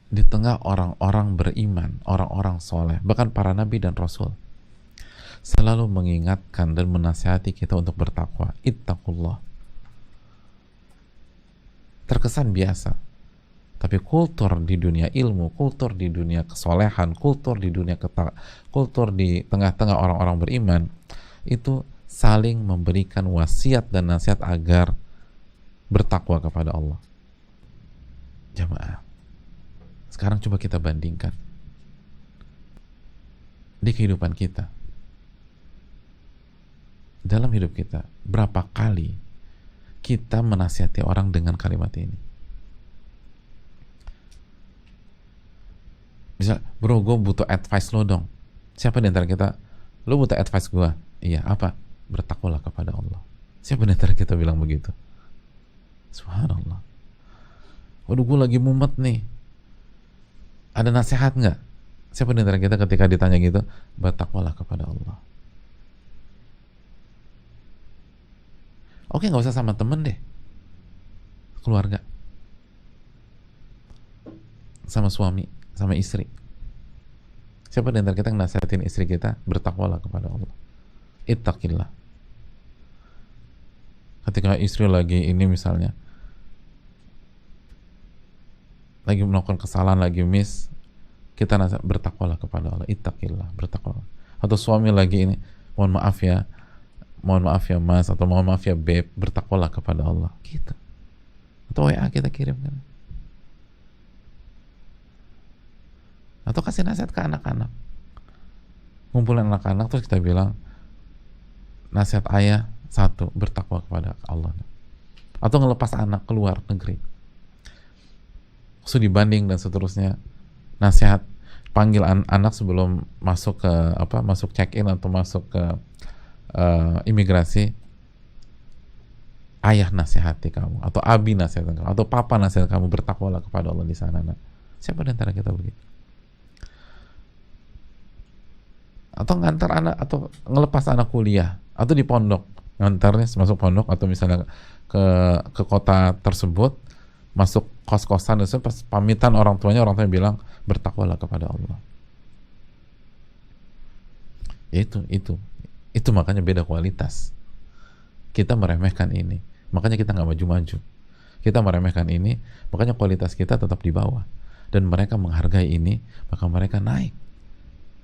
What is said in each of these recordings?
di tengah orang-orang beriman, orang-orang soleh, bahkan para nabi dan rasul, selalu mengingatkan dan menasihati kita untuk bertakwa. Ittaqullah. Terkesan biasa, tapi kultur di dunia ilmu, kultur di dunia kesolehan, kultur di tengah-tengah orang-orang beriman itu saling memberikan wasiat dan nasihat agar bertakwa kepada Allah. Jamaah, sekarang coba kita bandingkan di kehidupan kita, dalam hidup kita, berapa kali kita menasihati orang dengan kalimat ini. Misal, bro, gue butuh advice lo dong. Siapa di antara kita, lo butuh advice gue? Iya, apa? Bertakwalah kepada Allah. Siapa di antara kita bilang begitu? Subhanallah. Waduh, gue lagi mumet nih. Ada nasihat nggak? Siapa di antara kita ketika ditanya gitu, bertakwalah kepada Allah. Oke, nggak usah sama temen deh, keluarga, sama suami, sama istri. Siapa di antara kita yang nasihatin istri kita, bertakwalah kepada Allah. Ittaqillah. Ketika istri lagi ini misalnya, lagi melakukan kesalahan, lagi miss, kita nasihat, bertakwalah kepada Allah. Ittaqillah, bertakwalah. Atau suami lagi ini, mohon maaf ya mas, atau mohon maaf ya beb, bertakwalah kepada Allah. Gitu. Atau WA kita kirimkan. Atau kasih nasihat ke anak-anak, ngumpulin anak-anak, terus kita bilang nasihat ayah satu, bertakwa kepada Allah. Atau ngelepas anak keluar negeri, studi banding dan seterusnya, nasihat, panggil anak sebelum masuk ke masuk check in atau masuk ke imigrasi, ayah nasihati kamu, atau abi nasihati kamu, atau papa nasihati kamu, bertakwalah kepada Allah di sana. Nak. Siapa di antara kita begitu? Atau ngantar anak, atau ngelepas anak kuliah, atau di pondok, ngantarnya masuk pondok, atau misalnya ke kota tersebut, masuk kos-kosan, dan pas pamitan orang tuanya bilang bertakwalah kepada Allah. Ya itu makanya beda kualitas. Kita meremehkan ini, makanya kita nggak maju-maju. Kita meremehkan ini, makanya kualitas kita tetap di bawah. Dan mereka menghargai ini, maka mereka naik.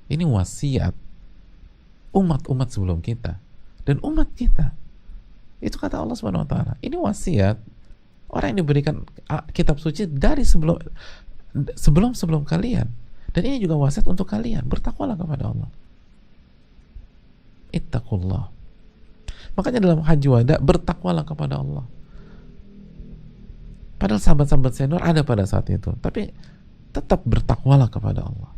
Ini wasiat umat-umat sebelum kita dan umat kita. Itu kata Allah Subhanahu wa taala. Ini wasiat orang yang diberikan kitab suci dari sebelum kalian. Dan ini juga wasiat untuk kalian, bertakwalah kepada Allah. Ittaqullah. Makanya dalam haji wada, bertakwalah kepada Allah. Padahal sahabat-sahabat senior ada pada saat itu, tapi tetap bertakwalah kepada Allah.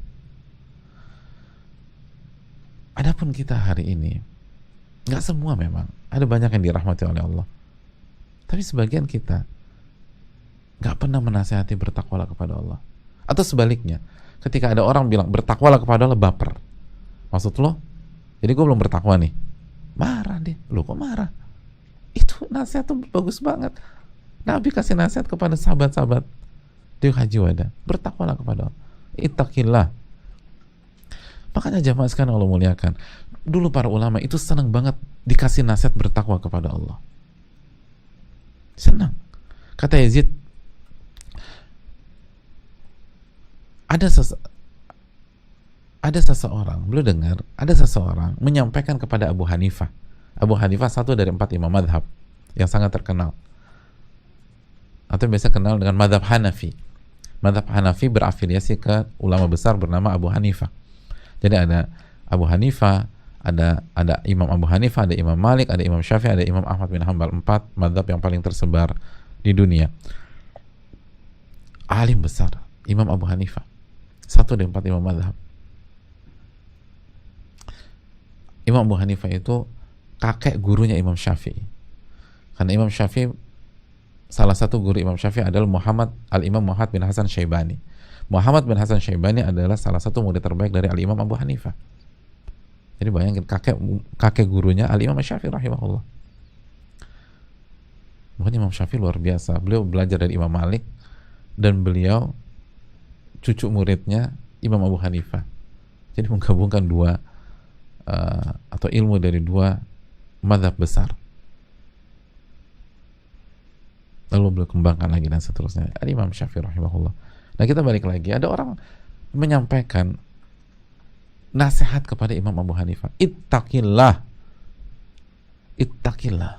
Adapun kita hari ini, nggak semua memang, ada banyak yang dirahmati oleh Allah, tapi sebagian kita nggak pernah menasihati bertakwalah kepada Allah. Atau sebaliknya, ketika ada orang bilang bertakwalah kepada Allah, baper. Maksud lo, jadi gue belum bertakwa nih, marah deh. Lo kok marah? Itu nasihat tuh bagus banget. Nabi kasih nasihat kepada sahabat-sahabat di haji wada, bertakwalah kepada Allah. Ittaqillah. Makanya jamaah sekalian Allah muliakan, dulu para ulama itu senang banget dikasih nasihat bertakwa kepada Allah. Senang. Kata Yazid, ada seseorang, beliau dengar ada seseorang menyampaikan kepada Abu Hanifah. Abu Hanifah satu dari 4 imam madhab yang sangat terkenal, atau biasa kenal dengan madhab Hanafi. Madhab Hanafi berafiliasi ke ulama besar bernama Abu Hanifah. Jadi ada Abu Hanifah, ada Imam Abu Hanifah, ada Imam Malik, ada Imam Syafi'i, ada Imam Ahmad bin Hanbal. 4 madhab yang paling tersebar di dunia. Alim besar, Imam Abu Hanifah, satu dari 4 imam madhab. Imam Abu Hanifah itu kakek gurunya Imam Syafi'i. Karena Imam Syafi'i, salah satu guru Imam Syafi'i adalah Al-Imam Muhammad bin Hasan Syaibani. Muhammad bin Hasan Syaibani adalah salah satu murid terbaik dari Al-Imam Abu Hanifah. Jadi bayangin, kakek gurunya Al-Imam Syafi'i rahimahullah. Makanya Imam Syafi'i luar biasa. Beliau belajar dari Imam Malik, dan beliau cucu muridnya Imam Abu Hanifah. Jadi menggabungkan dua atau ilmu dari dua mazhab besar. Lalu beliau kembangkan lagi dan seterusnya. Imam Syafi'i rahimahullah. Nah, kita balik lagi, ada orang menyampaikan nasihat kepada Imam Abu Hanifah, ittaqillah, ittaqillah.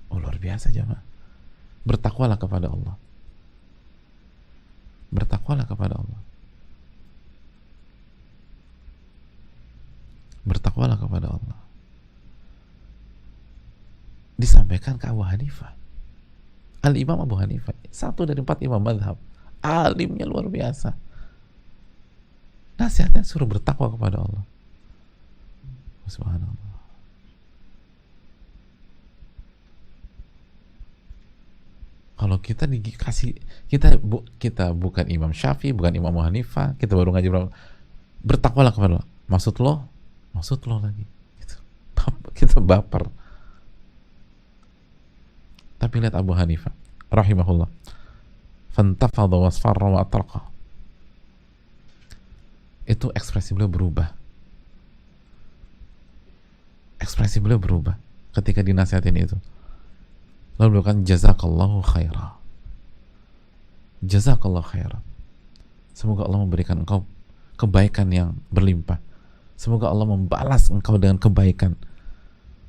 Oh, luar biasa jemaah. Bertakwalah kepada Allah. Bertakwalah kepada Allah. Bertakwalah kepada Allah. Disampaikan ke Abu Hanifah. Al-Imam Abu Hanifah, satu dari 4 imam madhab, alimnya luar biasa. Nasihatnya suruh bertakwa kepada Allah. Subhanallah. Kalau kita dikasih, kita bukan Imam Syafi'i, bukan Imam Abu Hanifah, kita baru ngaji bertakwalah kepada Allah. Maksud lo lagi. Kita baper. Tapi lihat Abu Hanifah rahimahullah, fantafadha wasfarra wa atraqa. Itu ekspresi beliau berubah. Ekspresi beliau berubah ketika dinasihatin itu. Lalu beliau kan jazakallahu khaira. Jazakallahu khaira. Semoga Allah memberikan engkau kebaikan yang berlimpah. Semoga Allah membalas engkau dengan kebaikan.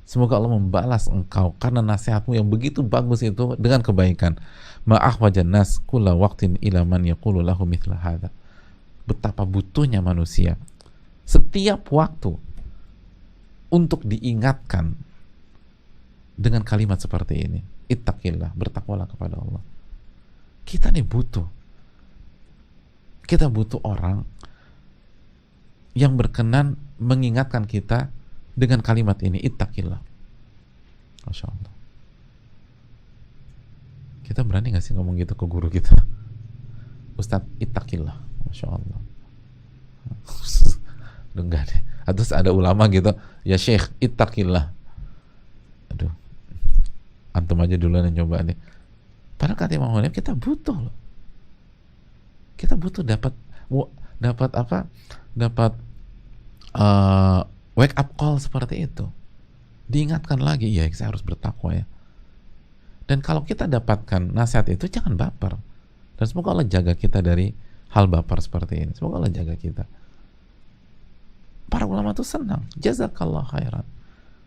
Semoga Allah membalas engkau karena nasihatmu yang begitu bagus itu dengan kebaikan. Ma'ahwajan nas kulla waqtin ila man yaqulu lahu mithla hadha. Betapa butuhnya manusia setiap waktu untuk diingatkan dengan kalimat seperti ini. Ittaqillah, bertakwalah kepada Allah. Kita nih butuh. Kita butuh orang yang berkenan mengingatkan kita dengan kalimat ini, ittaqillah. Masya Allah. Kita berani gak sih ngomong gitu ke guru kita? Ustadz, ittaqillah. Masya Allah. Enggak deh. Terus ada ulama gitu, ya Syekh, ittaqillah. Aduh, antum aja duluan yang coba deh. Padahal kata Imam Hanifah, kita butuh loh. Kita butuh dapat apa? Dapat wake up call seperti itu. Diingatkan lagi, ya saya harus bertakwa ya. Dan kalau kita dapatkan nasihat itu, jangan baper. Dan semoga Allah jaga kita dari hal baper seperti ini. Semoga Allah jaga kita. Para ulama tuh senang. Jazakallah khairan.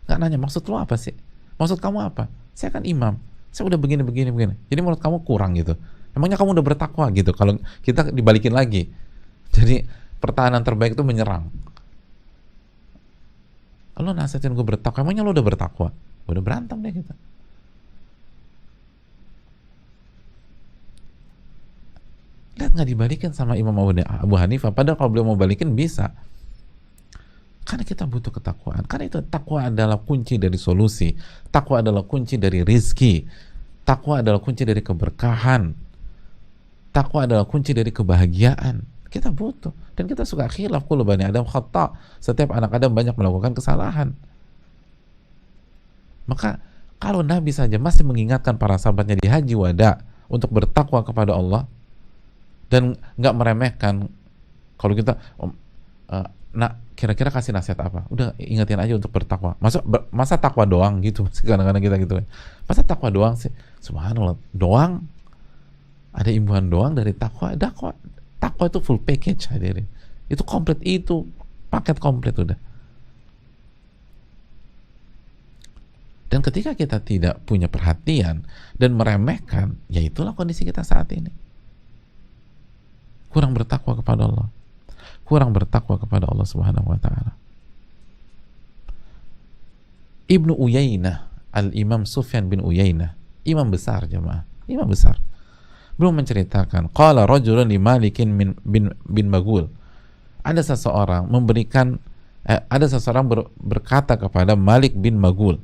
Gak nanya, maksud lo apa sih? Maksud kamu apa? Saya kan imam. Saya udah begini. Jadi menurut kamu kurang gitu. Emangnya kamu udah bertakwa gitu? Kalau kita dibalikin lagi. Jadi pertahanan terbaik itu menyerang. Lo nasihatin gue bertakwa, emangnya lo udah bertakwa? Udah berantem deh kita. Lihat nggak dibalikin sama Imam Abu Hanifah. Padahal kalau beliau mau balikin bisa. Karena kita butuh ketakwaan. Karena itu takwa adalah kunci dari solusi. Takwa adalah kunci dari rizki. Takwa adalah kunci dari keberkahan. Takwa adalah kunci dari kebahagiaan. Kita butuh. Dan kita suka khilaf, kullu bani Adam khata'. Setiap anak Adam banyak melakukan kesalahan. Maka kalau Nabi saja masih mengingatkan para sahabatnya di haji wada untuk bertakwa kepada Allah dan nggak meremehkan, kalau kita kira-kira kasih nasihat apa? Udah ingetin aja untuk bertakwa. Masa takwa doang gitu? Kadang-kadang kita gitu. Masa takwa doang sih? Subhanallah, doang? Ada imbuhan doang dari takwa? Takwa itu full package hadirin. Itu komplit, itu paket komplit udah. Dan ketika kita tidak punya perhatian dan meremehkan, ya itulah kondisi kita saat ini. Kurang bertakwa kepada Allah. Kurang bertakwa kepada Allah Subhanahu wa ta'ala. Ibnu Uyainah, Al-Imam Sufyan bin Uyainah, imam besar jemaah, imam besar. Belum menceritakan, qala rajulun li Malikin bin Maghul. Ada seseorang berkata kepada Malik bin Maghul,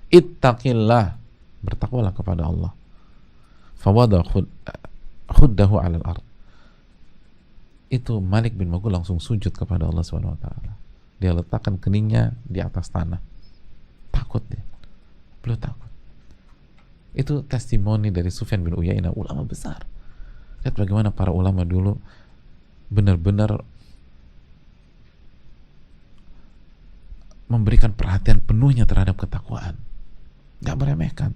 ittaqillah, bertakwalah kepada Allah. Fawada khuddahu 'alal ard. Itu Malik bin Maghul langsung sujud kepada Allah Subhanahu wa taala. Dia letakkan keningnya di atas tanah. Takut dia. Beliau takut. Itu testimoni dari Sufyan bin Uyainah, ulama besar. Lihat bagaimana para ulama dulu benar-benar memberikan perhatian penuhnya terhadap ketakwaan, nggak meremehkan.